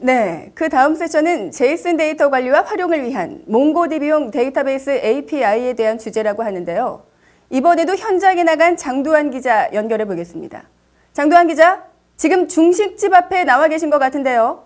네, 그 다음 세션은 제이슨 데이터 관리와 활용을 위한 몽고DB용 데이터베이스 API에 대한 주제라고 하는데요. 이번에도 현장에 나간 장두환 기자 연결해 보겠습니다. 장두환 기자, 지금 중식집 앞에 나와 계신 것 같은데요.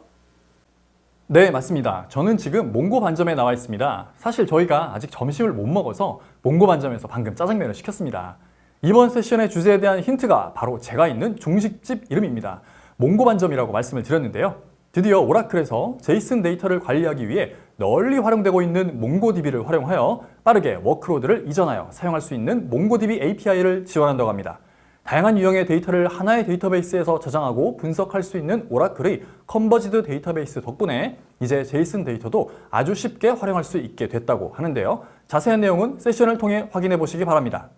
네, 맞습니다. 저는 지금 몽고 반점에 나와 있습니다. 사실 저희가 아직 점심을 못 먹어서 몽고 반점에서 방금 짜장면을 시켰습니다. 이번 세션의 주제에 대한 힌트가 바로 제가 있는 중식집 이름입니다. 몽고 반점이라고 말씀을 드렸는데요. 드디어 오라클에서 제이슨 데이터를 관리하기 위해 널리 활용되고 있는 몽고DB를 활용하여 빠르게 워크로드를 이전하여 사용할 수 있는 몽고DB API를 지원한다고 합니다. 다양한 유형의 데이터를 하나의 데이터베이스에서 저장하고 분석할 수 있는 오라클의 컨버지드 데이터베이스 덕분에 이제 제이슨 데이터도 아주 쉽게 활용할 수 있게 됐다고 하는데요. 자세한 내용은 세션을 통해 확인해 보시기 바랍니다.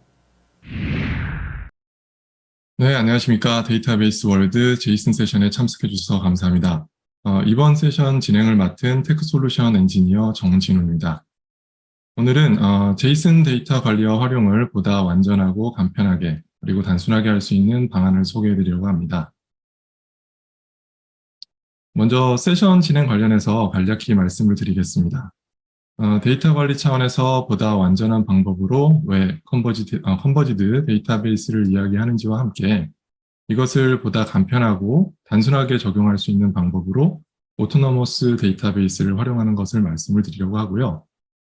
네, 안녕하십니까. 데이터베이스 월드 제이슨 세션에 참석해 주셔서 감사합니다. 이번 세션 진행을 맡은 테크솔루션 엔지니어 정진우입니다. 오늘은 제이슨 데이터 관리와 활용을 보다 완전하고 간편하게 그리고 단순하게 할 수 있는 방안을 소개해 드리려고 합니다. 먼저 세션 진행 관련해서 간략히 말씀을 드리겠습니다. 데이터 관리 차원에서 보다 완전한 방법으로 왜 컨버지드 데이터베이스를 이야기하는지와 함께 이것을 보다 간편하고 단순하게 적용할 수 있는 방법으로 오토노머스 데이터베이스를 활용하는 것을 말씀을 드리려고 하고요.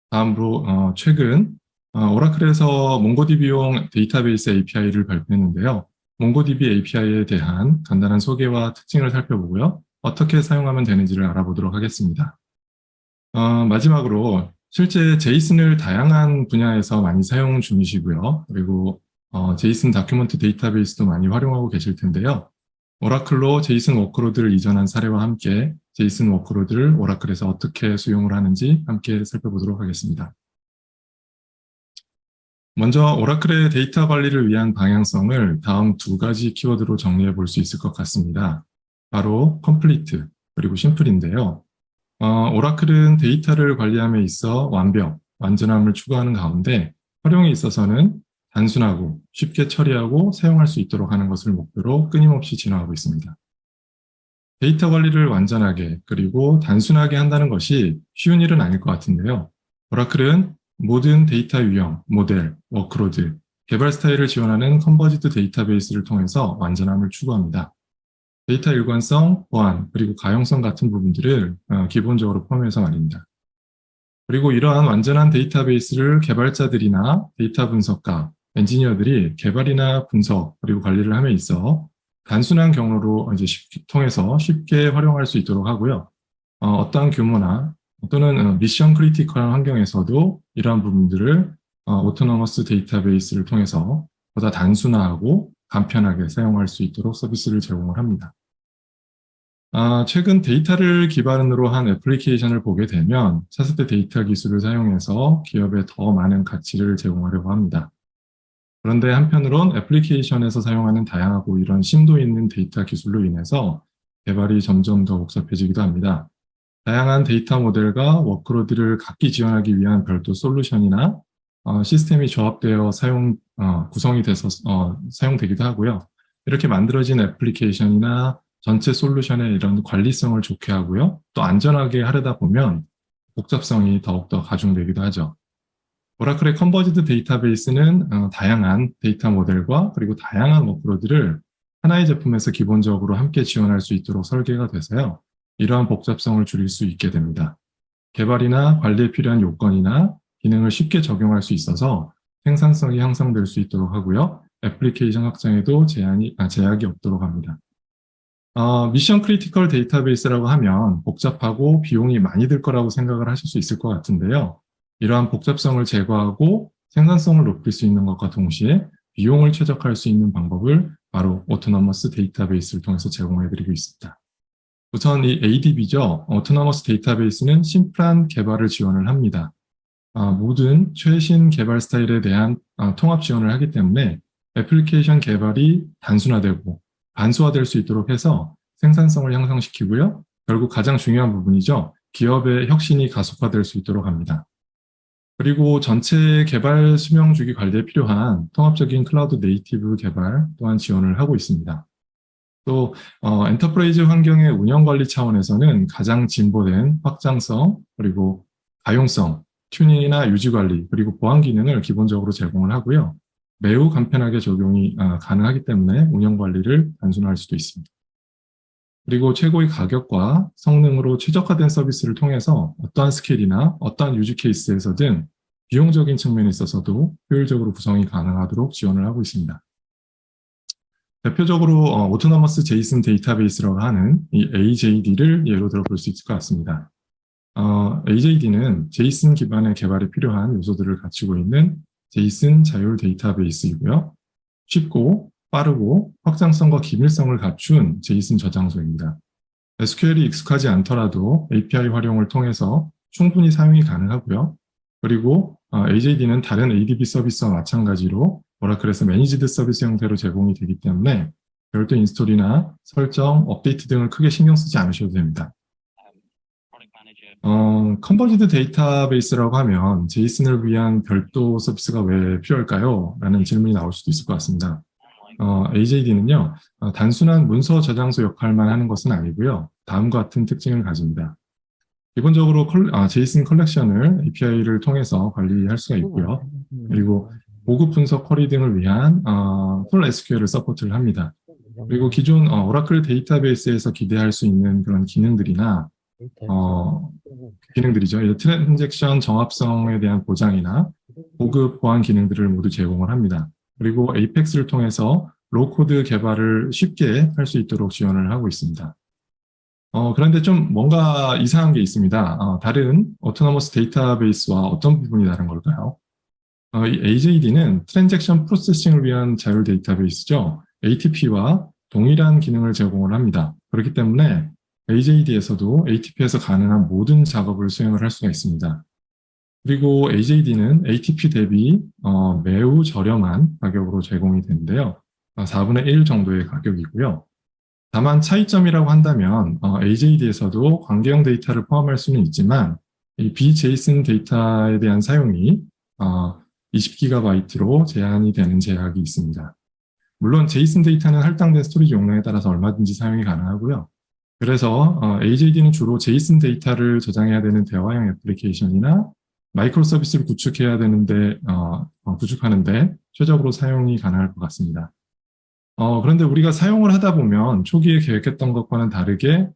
다음으로 최근 오라클에서 몽고DB용 데이터베이스 API를 발표했는데요. 몽고DB API에 대한 간단한 소개와 특징을 살펴보고요. 어떻게 사용하면 되는지를 알아보도록 하겠습니다. 마지막으로 실제 제이슨을 다양한 분야에서 많이 사용 중이시고요. 그리고 제이슨 다큐먼트 데이터베이스도 많이 활용하고 계실 텐데요. 오라클로 제이슨 워크로드를 이전한 사례와 함께 제이슨 워크로드를 오라클에서 어떻게 수용을 하는지 함께 살펴보도록 하겠습니다. 먼저 오라클의 데이터 관리를 위한 방향성을 다음 두 가지 키워드로 정리해 볼 수 있을 것 같습니다. 바로 complete 그리고 simple인데요. 오라클은 데이터를 관리함에 있어 완전함을 추구하는 가운데 활용에 있어서는 단순하고 쉽게 처리하고 사용할 수 있도록 하는 것을 목표로 끊임없이 진화하고 있습니다. 데이터 관리를 완전하게 그리고 단순하게 한다는 것이 쉬운 일은 아닐 것 같은데요. 오라클은 모든 데이터 유형, 모델, 워크로드, 개발 스타일을 지원하는 컨버지드 데이터베이스를 통해서 완전함을 추구합니다. 데이터 일관성, 보안, 그리고 가용성 같은 부분들을 기본적으로 포함해서 말입니다. 그리고 이러한 완전한 데이터베이스를 개발자들이나 데이터 분석가, 엔지니어들이 개발이나 분석, 그리고 관리를 함에 있어 단순한 경로로 통해서 쉽게 활용할 수 있도록 하고요. 어떠한 규모나 또는 미션 크리티컬한 환경에서도 이러한 부분들을 오토노머스 데이터베이스를 통해서 보다 단순화하고 간편하게 사용할 수 있도록 서비스를 제공을 합니다. 최근 데이터를 기반으로 한 애플리케이션을 보게 되면 차세대 데이터 기술을 사용해서 기업에 더 많은 가치를 제공하려고 합니다. 그런데 한편으론 애플리케이션에서 사용하는 다양하고 이런 심도 있는 데이터 기술로 인해서 개발이 점점 더 복잡해지기도 합니다. 다양한 데이터 모델과 워크로드를 각기 지원하기 위한 별도 솔루션이나 시스템이 조합되어 구성이 돼서 사용되기도 하고요. 이렇게 만들어진 애플리케이션이나 전체 솔루션의 이런 관리성을 좋게 하고요. 또 안전하게 하려다 보면 복잡성이 더욱더 가중되기도 하죠. 오라클의 컨버지드 데이터베이스는 다양한 데이터 모델과 그리고 다양한 워크로드를 하나의 제품에서 기본적으로 함께 지원할 수 있도록 설계가 돼서요. 이러한 복잡성을 줄일 수 있게 됩니다. 개발이나 관리에 필요한 요건이나 기능을 쉽게 적용할 수 있어서 생산성이 향상될 수 있도록 하고요. 애플리케이션 확장에도 제약이 없도록 합니다. 미션 크리티컬 데이터베이스라고 하면 복잡하고 비용이 많이 들 거라고 생각을 하실 수 있을 것 같은데요. 이러한 복잡성을 제거하고 생산성을 높일 수 있는 것과 동시에 비용을 최적화할 수 있는 방법을 바로 오토노머스 데이터베이스를 통해서 제공해드리고 있습니다. 우선 이 ADB죠. 오토노머스 데이터베이스는 심플한 개발을 지원을 합니다. 모든 최신 개발 스타일에 대한 통합 지원을 하기 때문에 애플리케이션 개발이 단순화되고 간소화될 수 있도록 해서 생산성을 향상시키고요. 결국 가장 중요한 부분이죠. 기업의 혁신이 가속화될 수 있도록 합니다. 그리고 전체 개발 수명 주기 관리에 필요한 통합적인 클라우드 네이티브 개발 또한 지원을 하고 있습니다. 또 엔터프라이즈 환경의 운영 관리 차원에서는 가장 진보된 확장성, 그리고 가용성, 튜닝이나 유지 관리, 그리고 보안 기능을 기본적으로 제공을 하고요. 매우 간편하게 적용이 가능하기 때문에 운영 관리를 단순화할 수도 있습니다. 그리고 최고의 가격과 성능으로 최적화된 서비스를 통해서 어떠한 스케일이나 어떠한 유지 케이스에서든 비용적인 측면에 있어서도 효율적으로 구성이 가능하도록 지원을 하고 있습니다. 대표적으로 오토너머스 제이슨 데이터베이스라고 하는 이 AJD를 예로 들어 볼 수 있을 것 같습니다. AJD는 제이슨 기반의 개발에 필요한 요소들을 갖추고 있는 제이슨 자율 데이터베이스이고요. 쉽고 빠르고 확장성과 기밀성을 갖춘 제이슨 저장소입니다. SQL이 익숙하지 않더라도 API 활용을 통해서 충분히 사용이 가능하고요. 그리고 AJD는 다른 ADB 서비스와 마찬가지로 오라클에서 매니지드 서비스 형태로 제공이 되기 때문에 별도 인스톨이나 설정, 업데이트 등을 크게 신경 쓰지 않으셔도 됩니다. 컨버지드 데이터베이스라고 하면 제이슨을 위한 별도 서비스가 왜 필요할까요? 라는 질문이 나올 수도 있을 것 같습니다. AJD는요, 단순한 문서 저장소 역할만 하는 것은 아니고요. 다음과 같은 특징을 가집니다. 기본적으로 제이슨 컬렉션을 API를 통해서 관리할 수가 있고요. 그리고 고급 분석 쿼리 등을 위한 풀 SQL을 서포트를 합니다. 그리고 기존 오라클 데이터베이스에서 기대할 수 있는 그런 기능들이나 기능들이죠. 트랜잭션 정합성에 대한 보장이나 고급 보안 기능들을 모두 제공을 합니다. 그리고 에이펙스를 통해서 로우코드 개발을 쉽게 할 수 있도록 지원을 하고 있습니다. 그런데 좀 뭔가 이상한 게 있습니다. 다른 오토너머스 데이터베이스와 어떤 부분이 다른 걸까요? 이 AJD는 트랜잭션 프로세싱을 위한 자율 데이터베이스죠. ATP와 동일한 기능을 제공을 합니다. 그렇기 때문에 AJD에서도 ATP에서 가능한 모든 작업을 수행을 할 수가 있습니다. 그리고 AJD는 ATP 대비 매우 저렴한 가격으로 제공이 되는데요. 4분의 1 정도의 가격이고요. 다만 차이점이라고 한다면 AJD에서도 관계형 데이터를 포함할 수는 있지만 이 비제이슨 데이터에 대한 사용이 20GB로 제한이 되는 제약이 있습니다. 물론 제이슨 데이터는 할당된 스토리지 용량에 따라서 얼마든지 사용이 가능하고요. 그래서 AJD는 주로 제이슨 데이터를 저장해야 되는 대화형 애플리케이션이나 마이크로 서비스를 구축해야 되는데 구축하는데 최적으로 사용이 가능할 것 같습니다. 그런데 우리가 사용을 하다 보면 초기에 계획했던 것과는 다르게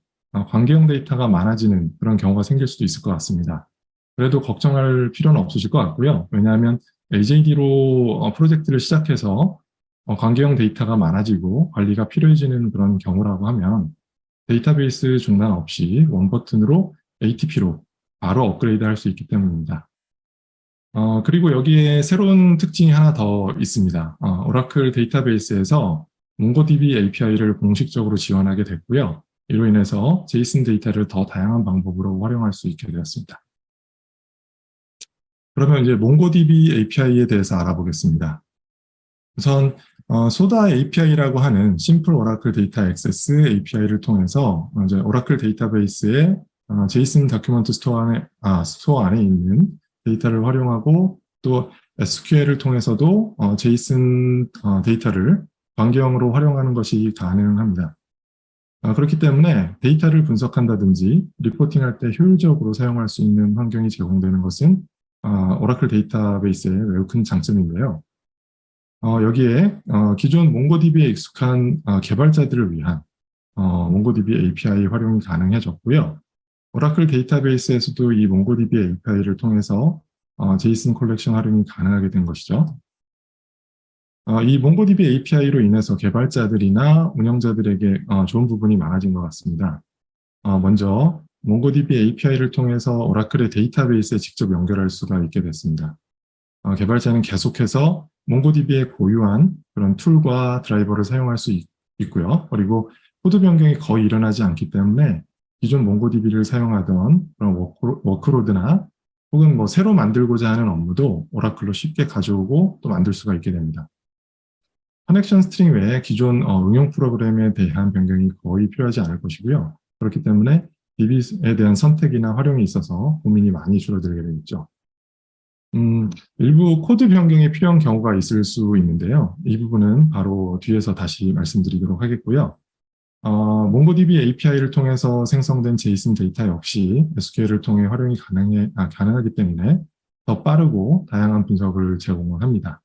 관계형 데이터가 많아지는 그런 경우가 생길 수도 있을 것 같습니다. 그래도 걱정할 필요는 없으실 것 같고요. 왜냐하면 AJD로 프로젝트를 시작해서 관계형 데이터가 많아지고 관리가 필요해지는 그런 경우라고 하면 데이터베이스 중단 없이 원 버튼으로 ATP로 바로 업그레이드 할 수 있기 때문입니다. 그리고 여기에 새로운 특징이 하나 더 있습니다. 오라클 데이터베이스에서 몽고DB API를 공식적으로 지원하게 됐고요. 이로 인해서 제이슨 데이터를 더 다양한 방법으로 활용할 수 있게 되었습니다. 그러면 이제 몽고DB API에 대해서 알아보겠습니다. 우선 소다 API라고 하는 심플 오라클 데이터 액세스 API를 통해서 이제 오라클 데이터베이스의 제이슨 다큐먼트 스토어 안에 있는 데이터를 활용하고 또 SQL을 통해서도 제이슨 데이터를 관계형으로 활용하는 것이 가능합니다. 그렇기 때문에 데이터를 분석한다든지 리포팅할 때 효율적으로 사용할 수 있는 환경이 제공되는 것은 오라클 데이터베이스의 매우 큰 장점인데요. 여기에 기존 몽고DB에 익숙한 개발자들을 위한 몽고DB API 활용이 가능해졌고요. 오라클 데이터베이스에서도 이 몽고DB API를 통해서 제이슨 컬렉션 활용이 가능하게 된 것이죠. 이 몽고DB API로 인해서 개발자들이나 운영자들에게 좋은 부분이 많아진 것 같습니다. 먼저 몽고DB API를 통해서 오라클의 데이터베이스에 직접 연결할 수가 있게 됐습니다. 개발자는 계속해서 몽고DB의 고유한 그런 툴과 드라이버를 사용할 수 있고요. 그리고 코드 변경이 거의 일어나지 않기 때문에 기존 몽고DB를 사용하던 그런 워크로드나 혹은 뭐 새로 만들고자 하는 업무도 오라클로 쉽게 가져오고 또 만들 수가 있게 됩니다. 커넥션 스트링 외에 기존 응용 프로그램에 대한 변경이 거의 필요하지 않을 것이고요. 그렇기 때문에 DB에 대한 선택이나 활용이 있어서 고민이 많이 줄어들게 되겠죠. 일부 코드 변경이 필요한 경우가 있을 수 있는데요. 이 부분은 바로 뒤에서 다시 말씀드리도록 하겠고요. 몽고DB API를 통해서 생성된 JSON 데이터 역시 SQL을 통해 활용이 가능하기 때문에 더 빠르고 다양한 분석을 제공을 합니다.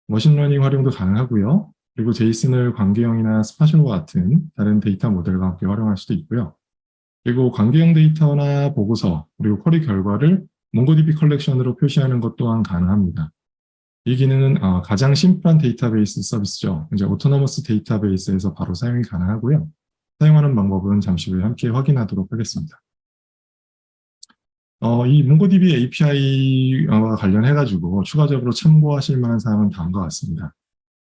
머신러닝 활용도 가능하고요. 그리고 JSON을 관계형이나 스파셜과 같은 다른 데이터 모델과 함께 활용할 수도 있고요. 그리고 관계형 데이터나 보고서, 그리고 쿼리 결과를 몽고DB 컬렉션으로 표시하는 것 또한 가능합니다. 이 기능은 가장 심플한 데이터베이스 서비스죠. 이제 오토노머스 데이터베이스에서 바로 사용이 가능하고요. 사용하는 방법은 잠시 후에 함께 확인하도록 하겠습니다. 이 몽고DB API와 관련해가지고 추가적으로 참고하실 만한 사항은 다음과 같습니다.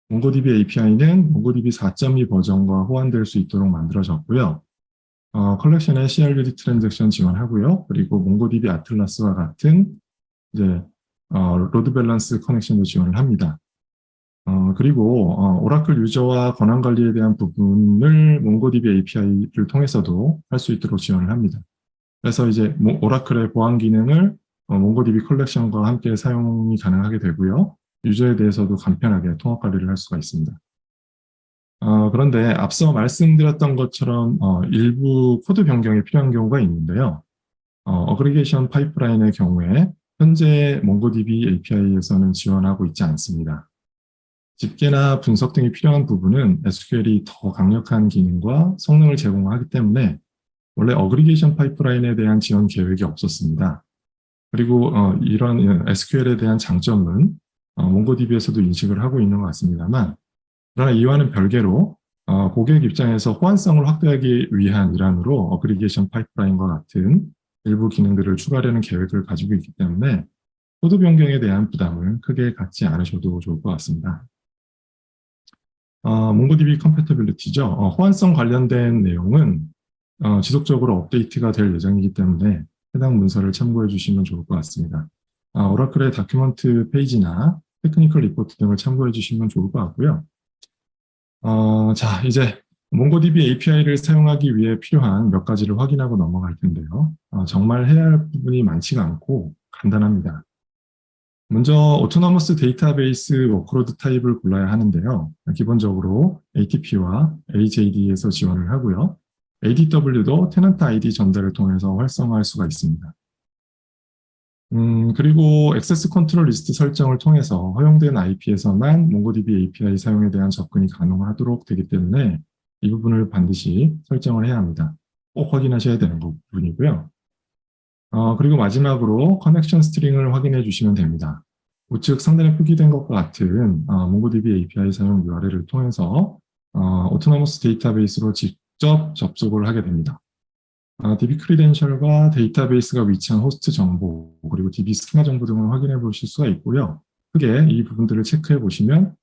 몽고DB API는 몽고DB 4.2 버전과 호환될 수 있도록 만들어졌고요. 컬렉션의 CRUD 트랜잭션 지원하고요. 그리고 몽고DB 아틀라스와 같은 이제 로드 밸런스 커넥션도 지원을 합니다. 그리고 오라클 유저와 권한 관리에 대한 부분을 몽고DB API를 통해서도 할 수 있도록 지원을 합니다. 그래서 이제 오라클의 보안 기능을 몽고DB 컬렉션과 함께 사용이 가능하게 되고요. 유저에 대해서도 간편하게 통합 관리를 할 수가 있습니다. 그런데 앞서 말씀드렸던 것처럼 일부 코드 변경이 필요한 경우가 있는데요. 어그리게이션 파이프라인의 경우에 현재 몽고DB API에서는 지원하고 있지 않습니다. 집계나 분석 등이 필요한 부분은 SQL이 더 강력한 기능과 성능을 제공하기 때문에 원래 어그리게이션 파이프라인에 대한 지원 계획이 없었습니다. 그리고 이런 SQL에 대한 장점은 몽고DB에서도 인식을 하고 있는 것 같습니다만, 그러나 이와는 별개로 고객 입장에서 호환성을 확대하기 위한 일환으로 어그리게이션 파이프라인과 같은 일부 기능들을 추가하려는 계획을 가지고 있기 때문에 코드 변경에 대한 부담을 크게 갖지 않으셔도 좋을 것 같습니다. 몽고DB 컴패티빌리티죠. 호환성 관련된 내용은 지속적으로 업데이트가 될 예정이기 때문에 해당 문서를 참고해 주시면 좋을 것 같습니다. 오라클의 다큐먼트 페이지나 테크니컬 리포트 등을 참고해 주시면 좋을 것 같고요. 자, 이제 몽고DB API를 사용하기 위해 필요한 몇 가지를 확인하고 넘어갈 텐데요. 정말 해야 할 부분이 많지가 않고 간단합니다. 먼저 오토노머스 데이터베이스 워크로드 타입을 골라야 하는데요. 기본적으로 ATP와 AJD에서 지원을 하고요. ADW도 테넌트 아이디 전달을 통해서 활성화할 수가 있습니다. 그리고 액세스 컨트롤 리스트 설정을 통해서 허용된 IP에서만 몽고DB API 사용에 대한 접근이 가능하도록 되기 때문에 이 부분을 반드시 설정을 해야 합니다. 꼭 확인하셔야 되는 부분이고요. 그리고 마지막으로 커넥션 스트링을 확인해 주시면 됩니다. 우측 상단에 표기된 것과 같은 몽고DB API 사용 URL을 통해서 오토노머스 데이터베이스로 직접 접속을 하게 됩니다. DB 크리덴셜과 데이터베이스가 위치한 호스트 정보, 그리고 DB 스키마 정보 등을 확인해 보실 수가 있고요. 크게 이 부분들을 체크해 보시면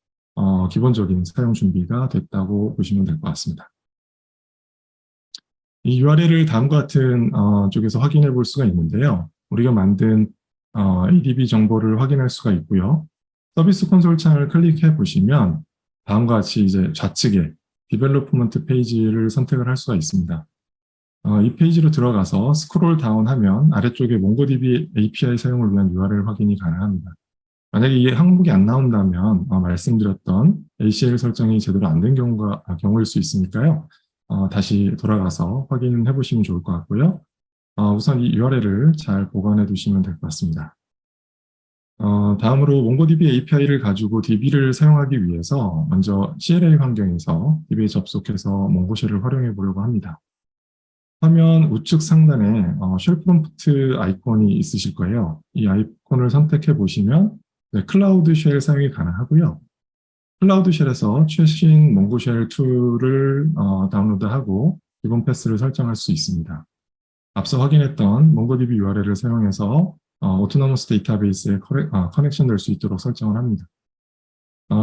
기본적인 사용 준비가 됐다고 보시면 될 것 같습니다. 이 URL을 다음과 같은 쪽에서 확인해 볼 수가 있는데요. 우리가 만든 ADB 정보를 확인할 수가 있고요. 서비스 콘솔 창을 클릭해 보시면 다음과 같이 이제 좌측에 디벨로프먼트 페이지를 선택을 할 수가 있습니다. 이 페이지로 들어가서 스크롤 다운하면 아래쪽에 몽고DB API 사용을 위한 URL 확인이 가능합니다. 만약에 이게 항목이 안 나온다면 말씀드렸던 ACL 설정이 제대로 안 된 경우일 수 있으니까요. 다시 돌아가서 확인해 보시면 좋을 것 같고요. 우선 이 URL을 잘 보관해 두시면 될 것 같습니다. 다음으로 몽고DB API를 가지고 DB를 사용하기 위해서 먼저 CLA 환경에서 DB에 접속해서 몽고쉘을 활용해 보려고 합니다. 화면 우측 상단에 쉘 프롬프트 아이콘이 있으실 거예요. 이 아이콘을 선택해 보시면 클라우드 쉘 사용이 가능하고요. 클라우드 쉘에서 최신 몽고쉘 2를 다운로드하고 기본 패스를 설정할 수 있습니다. 앞서 확인했던 몽고DB URL을 사용해서 오토노머스 데이터베이스에 커넥션 될 수 있도록 설정을 합니다.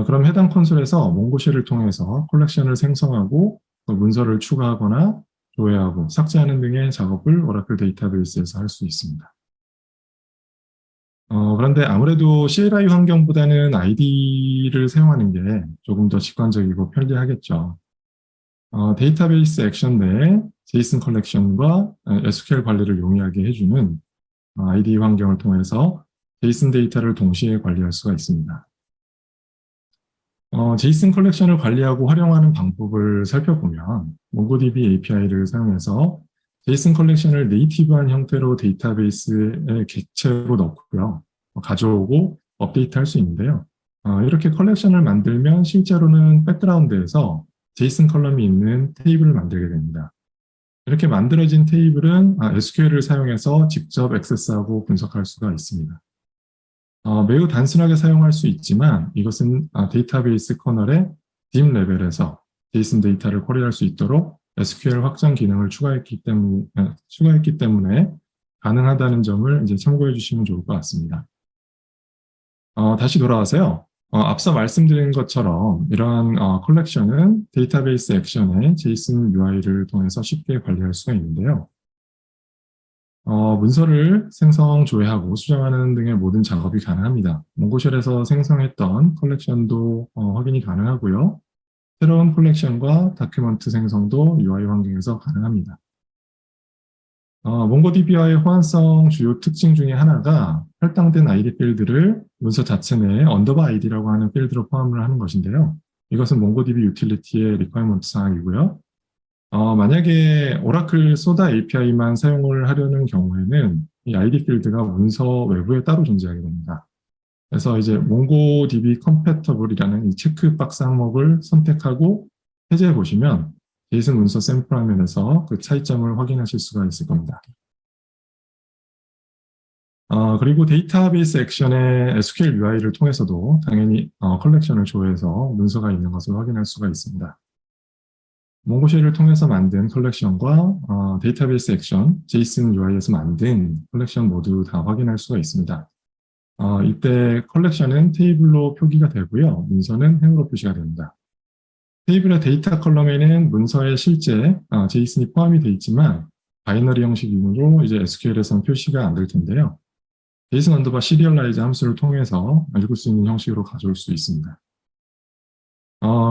그럼 해당 콘솔에서 몽고쉘을 통해서 컬렉션을 생성하고 문서를 추가하거나 조회하고 삭제하는 등의 작업을 오라클 데이터베이스에서 할 수 있습니다. 그런데 아무래도 CLI 환경보다는 ID를 사용하는 게 조금 더 직관적이고 편리하겠죠. 데이터베이스 액션 내에 JSON 컬렉션과 SQL 관리를 용이하게 해주는 IDE 환경을 통해서 JSON 데이터를 동시에 관리할 수가 있습니다. 제이슨 컬렉션을 관리하고 활용하는 방법을 살펴보면 몽고DB API를 사용해서 제이슨 컬렉션을 네이티브한 형태로 데이터베이스의 객체로 넣고요. 가져오고 업데이트할 수 있는데요. 이렇게 컬렉션을 만들면 실제로는 백그라운드에서 제이슨 컬럼이 있는 테이블을 만들게 됩니다. 이렇게 만들어진 테이블은 SQL을 사용해서 직접 액세스하고 분석할 수가 있습니다. 매우 단순하게 사용할 수 있지만 이것은 데이터베이스 커널의 딥 레벨에서 제이슨 데이터를 쿼리할 수 있도록 SQL 확장 기능을 추가했기 때문에 가능하다는 점을 이제 참고해 주시면 좋을 것 같습니다. 다시 돌아와서요. 앞서 말씀드린 것처럼 이러한 컬렉션은 데이터베이스 액션의 제이슨 UI를 통해서 쉽게 관리할 수가 있는데요. 문서를 생성, 조회하고 수정하는 등의 모든 작업이 가능합니다. 몽고쉘에서 생성했던 컬렉션도 확인이 가능하고요. 새로운 컬렉션과 다큐먼트 생성도 UI 환경에서 가능합니다. 몽고DB와의 호환성 주요 특징 중에 하나가 할당된 ID 필드를 문서 자체 내에 언더바 ID라고 하는 필드로 포함을 하는 것인데요. 이것은 몽고DB 유틸리티의 리퀘어먼트 사항이고요. 만약에 오라클 소다 API만 사용을 하려는 경우에는 이 ID 필드가 문서 외부에 따로 존재하게 됩니다. 그래서 이제 몽고DB 컴패터블이라는 이 체크박스 항목을 선택하고 해제해 보시면 제이슨 문서 샘플 화면에서 그 차이점을 확인하실 수가 있을 겁니다. 그리고 데이터베이스 액션의 SQL UI를 통해서도 당연히 컬렉션을 조회해서 문서가 있는 것을 확인할 수가 있습니다. 몽고쉘을 통해서 만든 컬렉션과 데이터베이스 액션, 제이슨 UI에서 만든 컬렉션 모두 다 확인할 수가 있습니다. 이때 컬렉션은 테이블로 표기가 되고요. 문서는 행으로 표시가 됩니다. 테이블의 데이터 컬럼에는 문서에 실제 제이슨이 포함이 되어 있지만 바이너리 형식이므로 이제 SQL에서는 표시가 안 될 텐데요. 제이슨 언더바 시리얼라이즈 함수를 통해서 읽을 수 있는 형식으로 가져올 수 있습니다.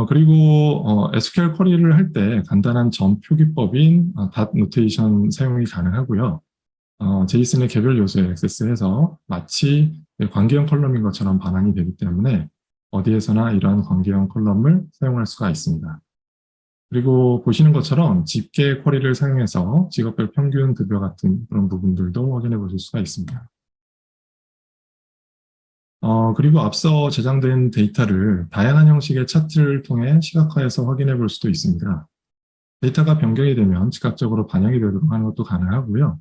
그리고 SQL 쿼리를 할 때 간단한 점 표기법인 닷 노테이션 사용이 가능하고요. 제이슨의 개별 요소에 액세스해서 마치 관계형 컬럼인 것처럼 반환이 되기 때문에 어디에서나 이러한 관계형 컬럼을 사용할 수가 있습니다. 그리고 보시는 것처럼 집계 쿼리를 사용해서 직업별 평균 급여 같은 그런 부분들도 확인해 보실 수가 있습니다. 그리고 앞서 저장된 데이터를 다양한 형식의 차트를 통해 시각화해서 확인해 볼 수도 있습니다. 데이터가 변경이 되면 즉각적으로 반영이 되도록 하는 것도 가능하고요.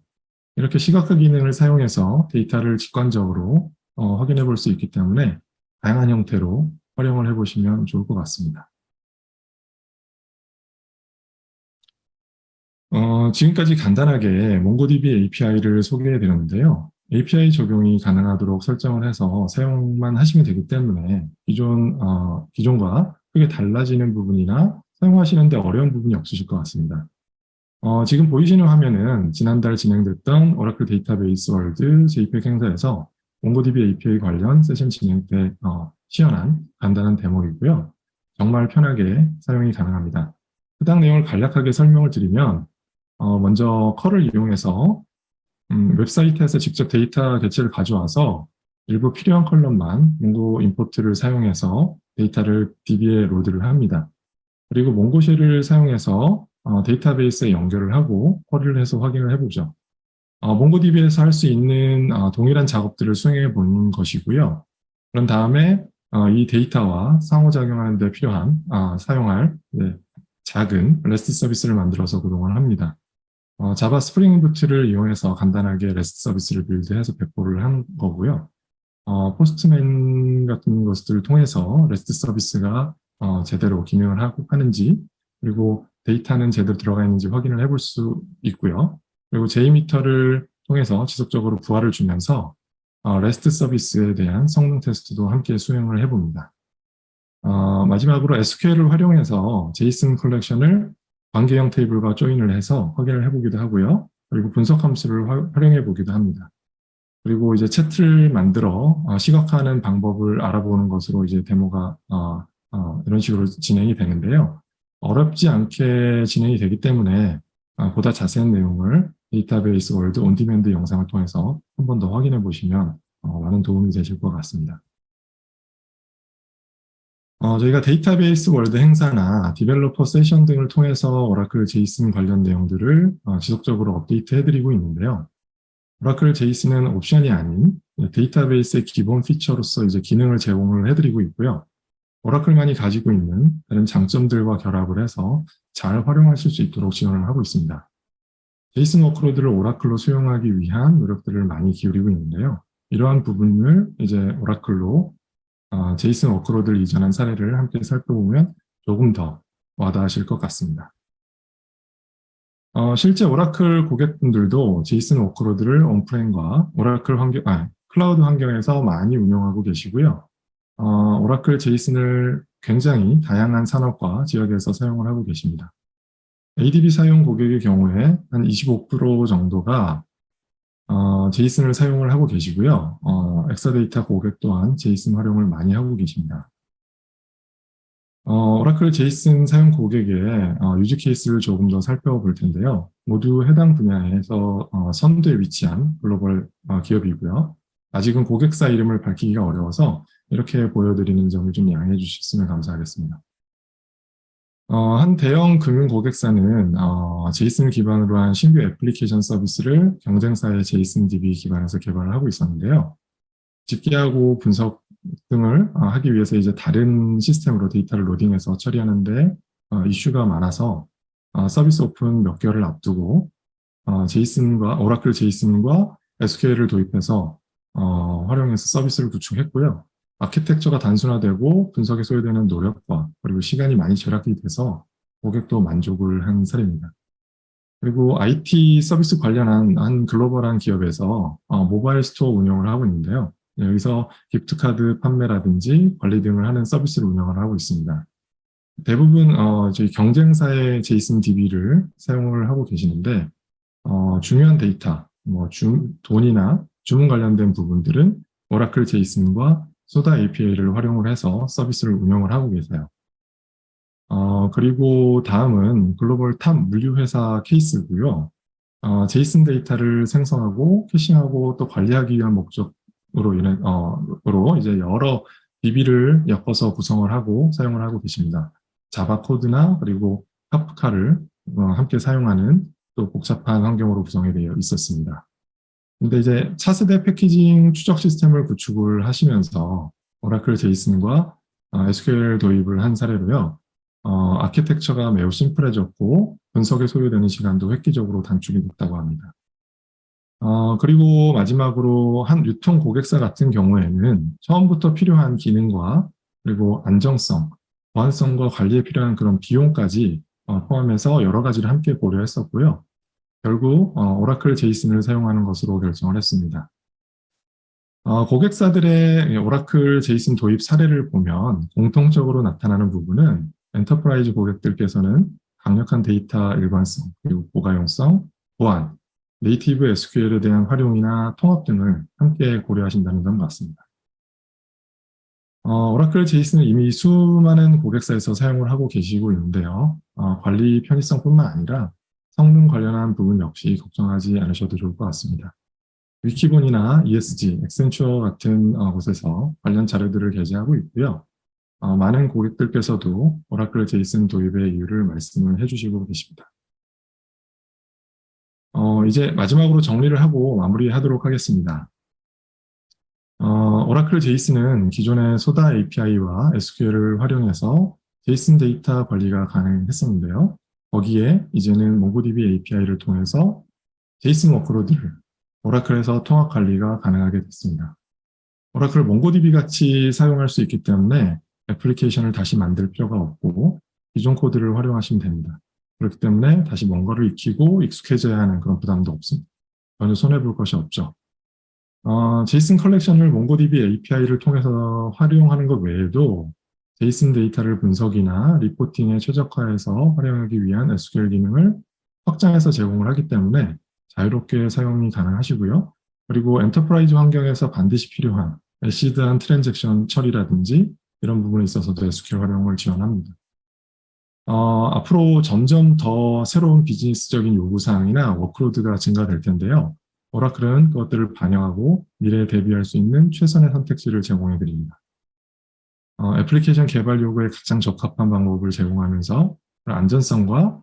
이렇게 시각화 기능을 사용해서 데이터를 직관적으로 확인해 볼 수 있기 때문에 다양한 형태로 활용을 해보시면 좋을 것 같습니다. 지금까지 간단하게 몽고DB API를 소개해 드렸는데요. API 적용이 가능하도록 설정을 해서 사용만 하시면 되기 때문에 기존과 크게 달라지는 부분이나 사용하시는데 어려운 부분이 없으실 것 같습니다. 지금 보이시는 화면은 지난달 진행됐던 오라클 데이터베이스 월드 JPEG 행사에서 몽고DB API 관련 세션 진행 때 시연한 간단한 데모이고요. 정말 편하게 사용이 가능합니다. 해당 내용을 간략하게 설명을 드리면 먼저 컬을 이용해서 웹사이트에서 직접 데이터 개체를 가져와서 일부 필요한 컬럼만 몽고 임포트를 사용해서 데이터를 DB에 로드를 합니다. 그리고 몽고쉘을 사용해서 데이터베이스에 연결을 하고 쿼리를 해서 확인을 해보죠. 몽고DB에서 할 수 있는 동일한 작업들을 수행해 보는 것이고요. 그런 다음에 이 데이터와 상호작용하는 데 필요한 사용할 작은 REST 서비스를 만들어서 구동을 합니다. 자바 스프링 부트를 이용해서 간단하게 REST 서비스를 빌드해서 배포를 한 거고요. 포스트맨 같은 것들을 통해서 REST 서비스가 제대로 기능을 하는지 그리고 데이터는 제대로 들어가 있는지 확인을 해볼 수 있고요. 그리고 JMeter를 통해서 지속적으로 부하를 주면서 REST 서비스에 대한 성능 테스트도 함께 수행을 해봅니다. 마지막으로 SQL을 활용해서 제이슨 컬렉션을 관계형 테이블과 조인을 해서 확인을 해보기도 하고요. 그리고 분석 함수를 활용해 보기도 합니다. 그리고 이제 채트를 만들어 시각화하는 방법을 알아보는 것으로 이제 데모가 이런 식으로 진행이 되는데요. 어렵지 않게 진행이 되기 때문에 보다 자세한 내용을 데이터베이스 월드 온디맨드 영상을 통해서 한 번 더 확인해 보시면 많은 도움이 되실 것 같습니다. 저희가 데이터베이스 월드 행사나 디벨로퍼 세션 등을 통해서 오라클 제이슨 관련 내용들을 지속적으로 업데이트해드리고 있는데요. 오라클 제이슨은 옵션이 아닌 데이터베이스의 기본 피처로서 이제 기능을 제공을 해드리고 있고요. 오라클만이 가지고 있는 다른 장점들과 결합을 해서 잘 활용하실 수 있도록 지원을 하고 있습니다. 제이슨 워크로드를 오라클로 수용하기 위한 노력들을 많이 기울이고 있는데요. 이러한 부분을 이제 오라클로 제이슨 워크로드를 이전한 사례를 함께 살펴보면 조금 더 와닿으실 것 같습니다. 실제 오라클 고객분들도 제이슨 워크로드를 온프렘과 오라클 클라우드 환경에서 많이 운영하고 계시고요. 오라클 제이슨을 굉장히 다양한 산업과 지역에서 사용을 하고 계십니다. ADB 사용 고객의 경우에 한 25% 정도가 제이슨을 사용을 하고 계시고요. 엑사데이터 고객 또한 제이슨 활용을 많이 하고 계십니다. 오라클 제이슨 사용 고객의 유즈 케이스를 조금 더 살펴볼 텐데요. 모두 해당 분야에서 선두에 위치한 글로벌 기업이고요. 아직은 고객사 이름을 밝히기가 어려워서 이렇게 보여드리는 점을 좀 양해해 주셨으면 감사하겠습니다. 한 대형 금융 고객사는 제이슨을 기반으로 한 신규 애플리케이션 서비스를 경쟁사의 제이슨 DB 기반에서 개발을 하고 있었는데요. 집계하고 분석 등을 하기 위해서 이제 다른 시스템으로 데이터를 로딩해서 처리하는데 이슈가 많아서 서비스 오픈 몇 개월을 앞두고 오라클 제이슨과 SQL을 도입해서 활용해서 서비스를 구축했고요. 아키텍처가 단순화되고 분석에 소요되는 노력과 그리고 시간이 많이 절약이 돼서 고객도 만족을 한 사례입니다. 그리고 IT 서비스 관련한 한 글로벌한 기업에서 모바일 스토어 운영을 하고 있는데요. 여기서 기프트카드 판매라든지 관리 등을 하는 서비스를 운영을 하고 있습니다. 대부분 저희 경쟁사의 제이슨 DB를 사용을 하고 계시는데 중요한 데이터, 돈이나 주문 관련된 부분들은 오라클 제이슨과 소다 API를 활용을 해서 서비스를 운영을 하고 계세요. 그리고 다음은 글로벌 탑 물류회사 케이스고요. 제이슨 데이터를 생성하고 캐싱하고 또 관리하기 위한 목적으로 이제 여러 DB를 엮어서 구성을 하고 사용을 하고 계십니다. 자바 코드나 그리고 카프카를 함께 사용하는 또 복잡한 환경으로 구성이 되어 있었습니다. 근데 이제 차세대 패키징 추적 시스템을 구축을 하시면서 오라클 제이슨과 SQL 도입을 한 사례로요. 아키텍처가 매우 심플해졌고 분석에 소요되는 시간도 획기적으로 단축이 됐다고 합니다. 그리고 마지막으로 한 유통 고객사 같은 경우에는 처음부터 필요한 기능과 그리고 안정성, 보안성과 관리에 필요한 그런 비용까지 포함해서 여러 가지를 함께 고려했었고요. 결국 오라클 제이슨을 사용하는 것으로 결정을 했습니다. 고객사들의 오라클 제이슨 도입 사례를 보면 공통적으로 나타나는 부분은 엔터프라이즈 고객들께서는 강력한 데이터 일관성, 그리고 고가용성, 보안, 네이티브 SQL에 대한 활용이나 통합 등을 함께 고려하신다는 점 같습니다. 오라클 제이슨은 이미 수많은 고객사에서 사용을 하고 계시고 있는데요. 관리 편의성뿐만 아니라 성능 관련한 부분 역시 걱정하지 않으셔도 좋을 것 같습니다. 위키본이나 ESG, 엑센추어 같은 곳에서 관련 자료들을 게재하고 있고요. 많은 고객들께서도 오라클 제이슨 도입의 이유를 말씀을 해주시고 계십니다. 이제 마지막으로 정리를 하고 마무리하도록 하겠습니다. 오라클 제이슨은 기존의 소다 API와 SQL을 활용해서 제이슨 데이터 관리가 가능했었는데요. 거기에 이제는 몽고DB API를 통해서 제이슨 워크로드를 오라클에서 통합 관리가 가능하게 됐습니다. 오라클 몽고DB 같이 사용할 수 있기 때문에 애플리케이션을 다시 만들 필요가 없고 기존 코드를 활용하시면 됩니다. 그렇기 때문에 다시 뭔가를 익히고 익숙해져야 하는 그런 부담도 없습니다. 전혀 손해볼 것이 없죠. 제이슨 컬렉션을 몽고DB API를 통해서 활용하는 것 외에도 제이슨 데이터를 분석이나 리포팅에 최적화해서 활용하기 위한 SQL 기능을 확장해서 제공을 하기 때문에 자유롭게 사용이 가능하시고요. 그리고 엔터프라이즈 환경에서 반드시 필요한 애시드한 트랜잭션 처리라든지 이런 부분에 있어서도 SQL 활용을 지원합니다. 앞으로 점점 더 새로운 비즈니스적인 요구사항이나 워크로드가 증가될 텐데요. 오라클은 그것들을 반영하고 미래에 대비할 수 있는 최선의 선택지를 제공해 드립니다. 애플리케이션 개발 요구에 가장 적합한 방법을 제공하면서 안정성과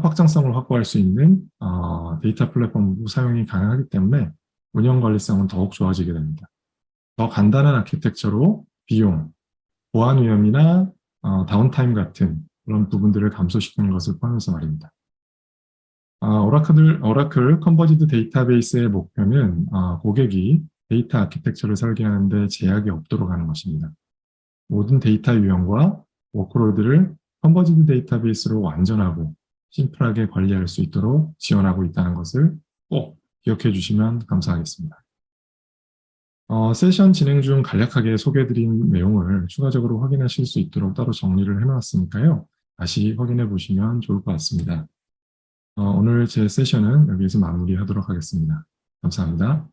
확장성을 확보할 수 있는 데이터 플랫폼 사용이 가능하기 때문에 운영 관리성은 더욱 좋아지게 됩니다. 더 간단한 아키텍처로 비용, 보안 위험이나 다운타임 같은 그런 부분들을 감소시키는 것을 포함해서 말입니다. 오라클 컨버지드 데이터베이스의 목표는 고객이 데이터 아키텍처를 설계하는 데 제약이 없도록 하는 것입니다. 모든 데이터 유형과 워크로드를 컨버지드 데이터베이스로 완전하고 심플하게 관리할 수 있도록 지원하고 있다는 것을 꼭 기억해 주시면 감사하겠습니다. 세션 진행 중 간략하게 소개해드린 내용을 추가적으로 확인하실 수 있도록 따로 정리를 해놨으니까요. 다시 확인해 보시면 좋을 것 같습니다. 오늘 제 세션은 여기서 마무리하도록 하겠습니다. 감사합니다.